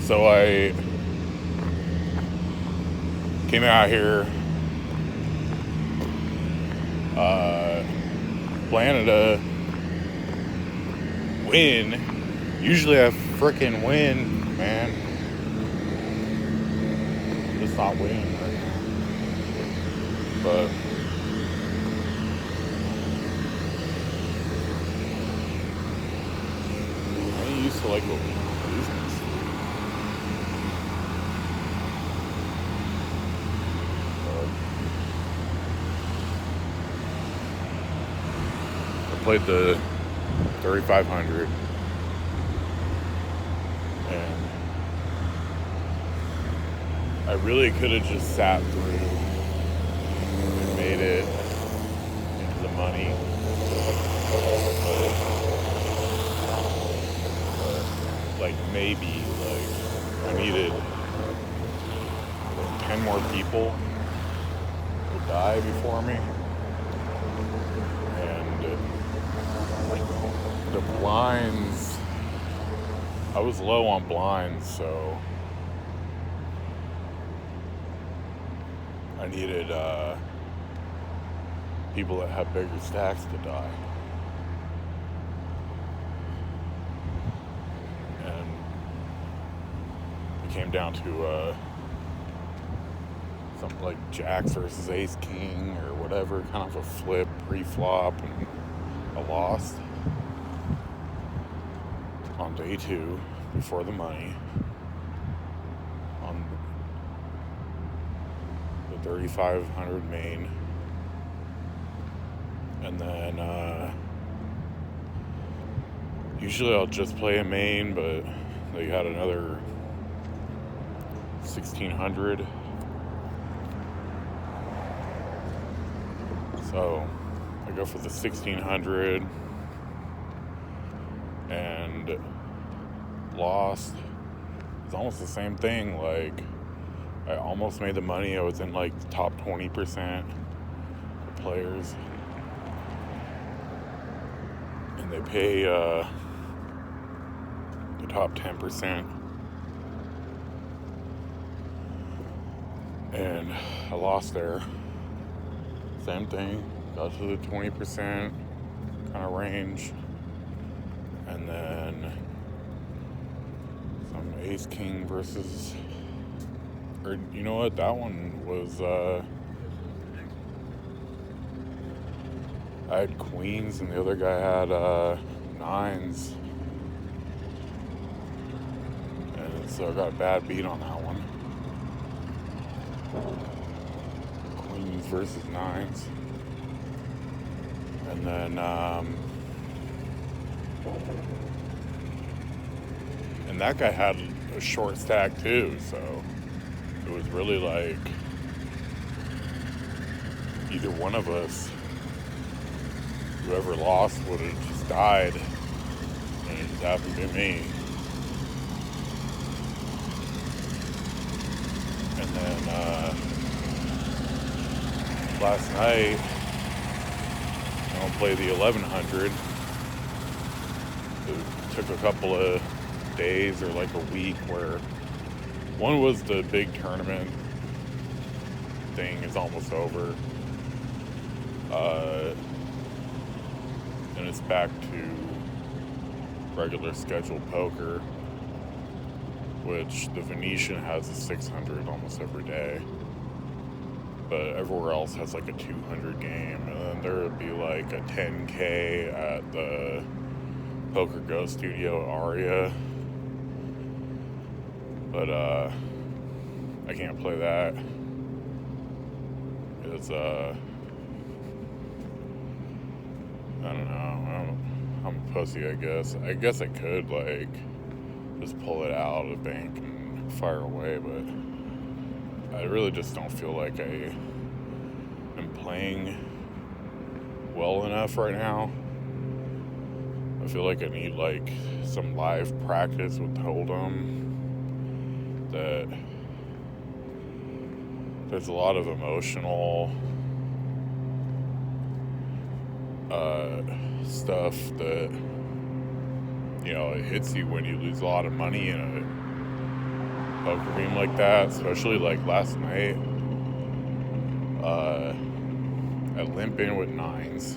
So I came out here, planning to win. Usually I frickin' win, man. Just not winning right now. But I ain't used to like losing. I played the 3,500 and I really could have just sat through and made it into the money. But like maybe I needed 10 more people to die before me. And the blinds, I was low on blinds, so I needed people that have bigger stacks to die. And it came down to something like Jacks versus Ace King or whatever, kind of a flip, pre-flop, and I lost on day 2 before the money on the 3,500 main. And then usually I'll just play a main, but they had another 1,600. So I go for the 1,600 and lost. It's almost the same thing. Like, I almost made the money. I was in like the top 20% of players. And they pay the top 10%. And I lost there. Same thing. Got to the 20% kind of range. And then some Ace King versus, or you know what, that one was I had queens and the other guy had nines, and so I got a bad beat on that one. Queens versus nines. And then and that guy had a short stack too, so it was really like either one of us, whoever lost, would have just died, and it just happened to me. And then last night I'll play the 1,100. It took a couple of days or like a week where one was the big tournament thing is almost over, and it's back to regular scheduled poker, which the Venetian has a 600 almost every day, but everywhere else has like a 200 game, and then there would be like a 10K at the Poker Go Studio Aria, but I can't play that. It's I don't know, I'm a pussy, I guess. I guess I could like just pull it out of the bank and fire away, but I really just don't feel like I am playing well enough right now. I feel like I need like some live practice with Hold'em. That there's a lot of emotional stuff that, you know, it hits you when you lose a lot of money in it. poker beam like that, especially like last night. I limp in with 9s,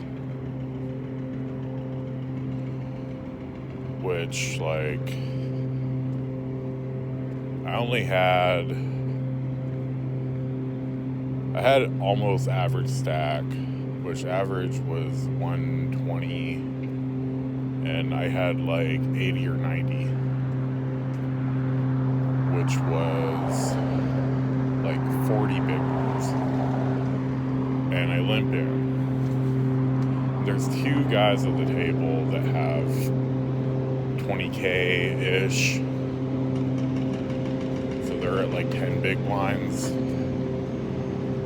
which like I had almost average stack, which average was 120, and I had like 80 or 90, which was like 40 big ones. And I limp in. There's 2 guys at the table that have 20K-ish. So they're at like 10 big blinds.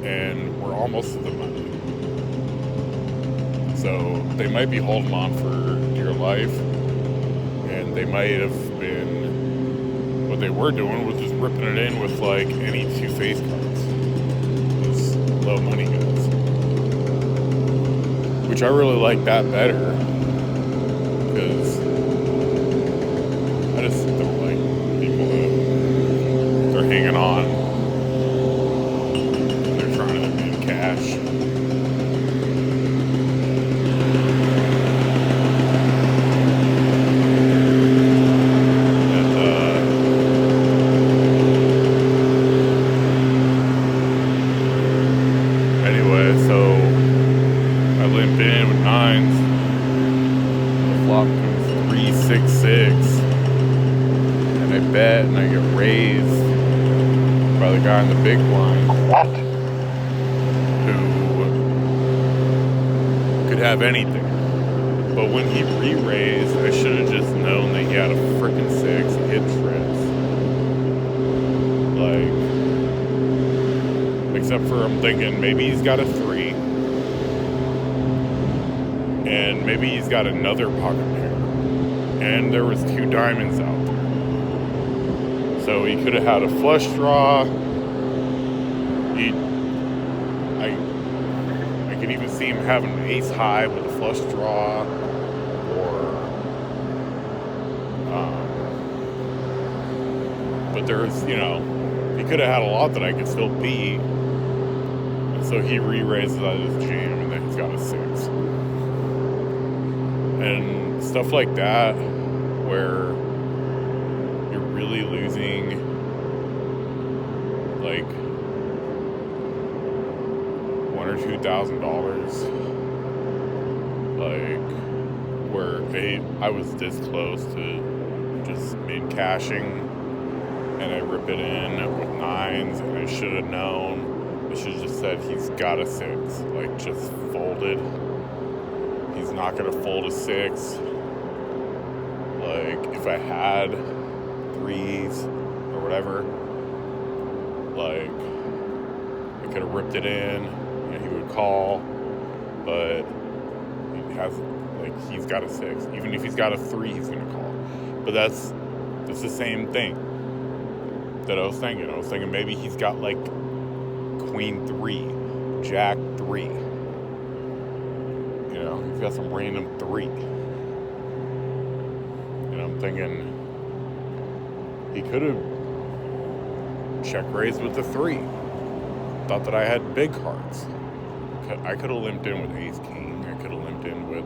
And we're almost at the money. So they might be holding on for dear life. And they might have been, what they were doing was just ripping it in with like any 2 face cards. Those low money guys. Which I really like that better, because I just don't like people that they're hanging on, they're trying to make cash. Anyway, so I limp in with 9s. The flop goes 3, 6, 6. And I bet and I get raised by the guy in the big blind. What? Who could have anything. But when he re-raised, I should have just known that he had a freaking 6 hit trips. Like, except for I'm thinking maybe he's got a 3. And maybe he's got another pocket pair. And there was 2 diamonds out there. So he could have had a flush draw. I can even see him having an ace high with a flush draw. But there's, he could have had a lot that I could still beat. And so he re-raises out of his jam, and then he's got a 6. And stuff like that, where you're really losing, like, $1,000 or $2,000. Like, where I was this close to just mid-cashing, and I rip it in with 9s, and I should have known. I should have just said he's got a 6, like just folded. He's not gonna fold a 6. Like if I had 3s or whatever, like I could have ripped it in, and he would call. But he's got a 6. Even if he's got a 3, he's gonna call. But that's the same thing that I was thinking. I was thinking maybe he's got like Queen 3, Jack 3. He's got some random 3. And I'm thinking he could have check raised with the 3. Thought that I had big cards. I could have limped in with Ace King. I could have limped in with,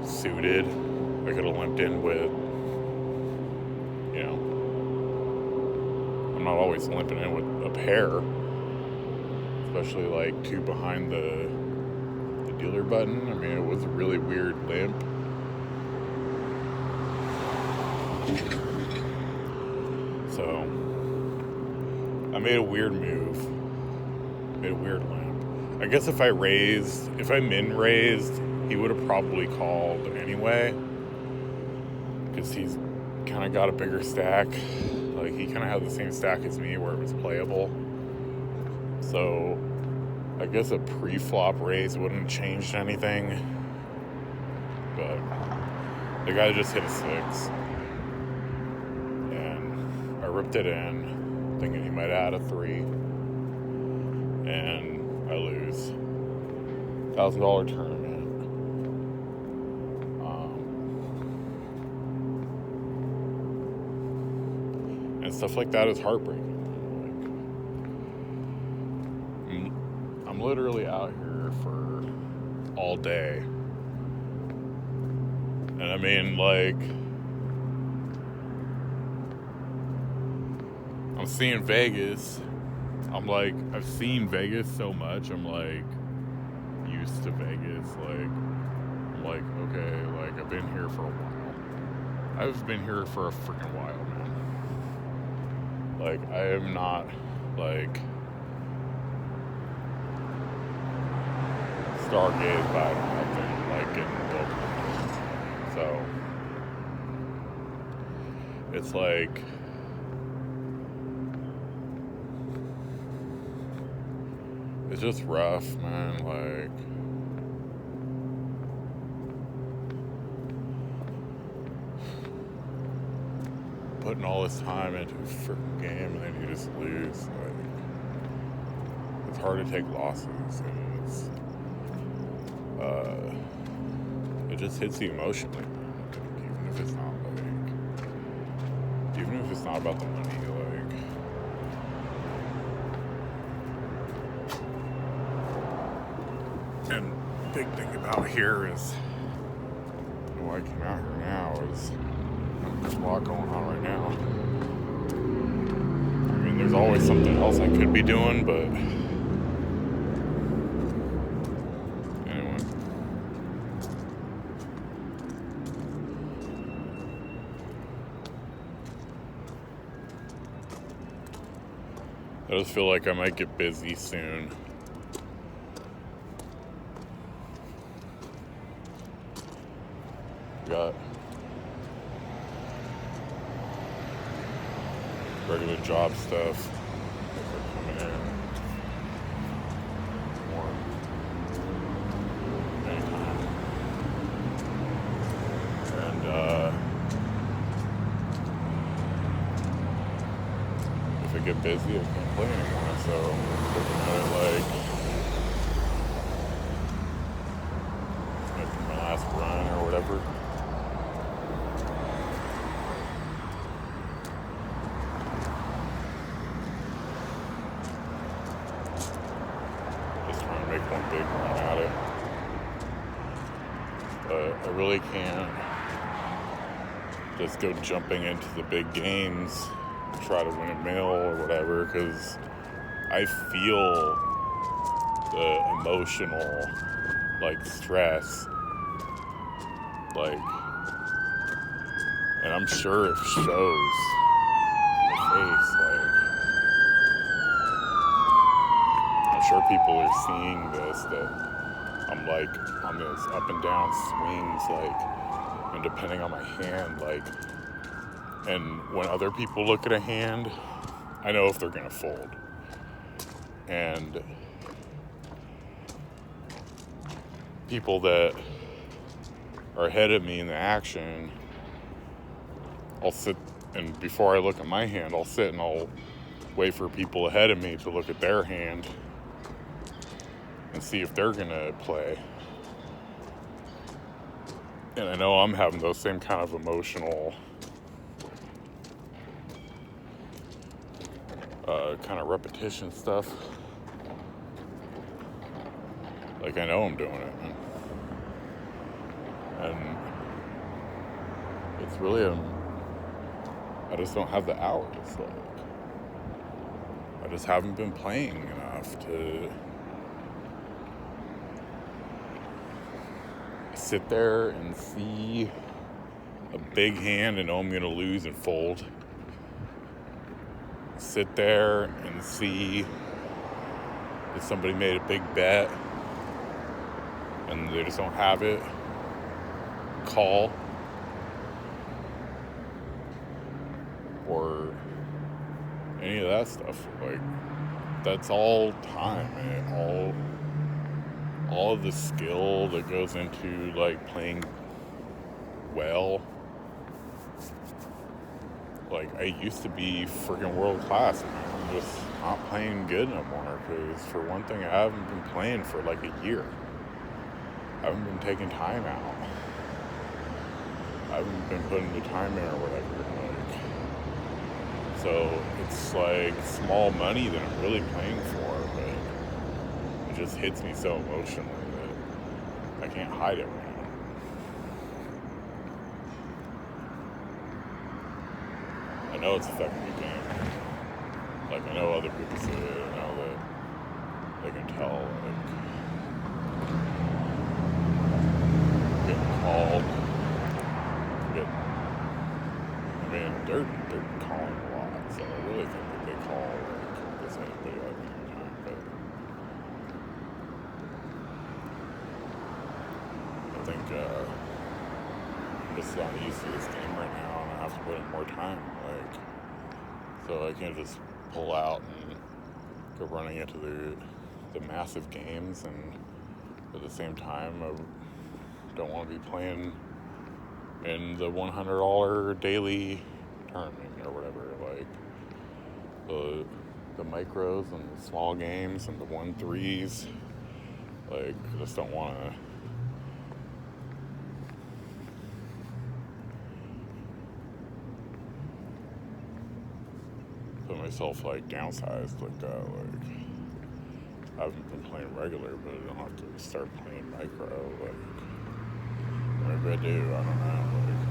suited. I could have limped in with, I'm not always limping in with a pair, especially like 2 behind the dealer button. I mean, it was a really weird limp. So I made a weird move, made a weird limp. I guess if I min raised, he would have probably called anyway, because he's kind of got a bigger stack. Like, he kind of had the same stack as me where it was playable. So I guess a pre-flop raise wouldn't have changed anything. But the guy just hit a 6. And I ripped it in, thinking he might add a 3. And I lose. $1,000 tournament. And stuff like that is heartbreaking. Like, I'm literally out here for all day. And I mean, like, I'm seeing Vegas. I'm like, I've seen Vegas so much. I'm like, used to Vegas. Like, I'm like, okay, like, I've been here for a while. I've been here for a freaking while, man. Like, I am not, like, stargazed by nothing, like, getting built. So, it's like, it's just rough, man, like, putting all this time into a freaking game and then you just lose. Like, it's hard to take losses, and it's it just hits you emotionally, man. Like, even if it's not about the money, like, and big thing about here is why I came out here now is there's a lot going on right now. I mean, there's always something else I could be doing, but anyway. I just feel like I might get busy soon. Got regular job stuff coming in more anytime. And if I get busy, I can't play anymore. So I'm looking at it like this might be my last run or whatever. Make one big run at it, but I really can't just go jumping into the big games, try to win a mill or whatever, because I feel the emotional, like, stress, like, and I'm sure it shows in the face, like, I'm sure people are seeing this, that I'm like on this up and down swings, like, and depending on my hand, like, and when other people look at a hand, I know if they're gonna fold. And people that are ahead of me in the action, I'll sit, and before I look at my hand, I'll sit and I'll wait for people ahead of me to look at their hand and see if they're gonna play. And I know I'm having those same kind of emotional kind of repetition stuff. Like, I know I'm doing it. And it's really I just don't have the hours. Like, I just haven't been playing enough to sit there and see a big hand and know I'm gonna lose and fold. Sit there and see if somebody made a big bet and they just don't have it. Call. Or any of that stuff. Like, that's all time, man. All of the skill that goes into, like, playing well. Like, I used to be freaking world class, man. I'm just not playing good no more, because for one thing, I haven't been playing for like a year. I haven't been taking time out. I haven't been putting the time in or whatever. Like, So it's like small money that I'm really playing for, but it just hits me so emotionally that I can't hide it right now. I know it's affecting the game. Like, I know other people see it. I know that they can tell, like, getting called. They're calling a lot, so I really think that they call, like, this anybody like anytime, but I think, I'm just not used to this game right now, and I have to put in more time, like, so I can't just pull out and go running into the massive games, and at the same time, I don't want to be playing in the $100 daily tournament or whatever, like the micros and the small games and the 1-3s. Like, I just don't want to. Put myself like downsized like that. Like, I haven't been playing regular, but I don't have to start playing micro. Like, maybe I do. I don't know. Like,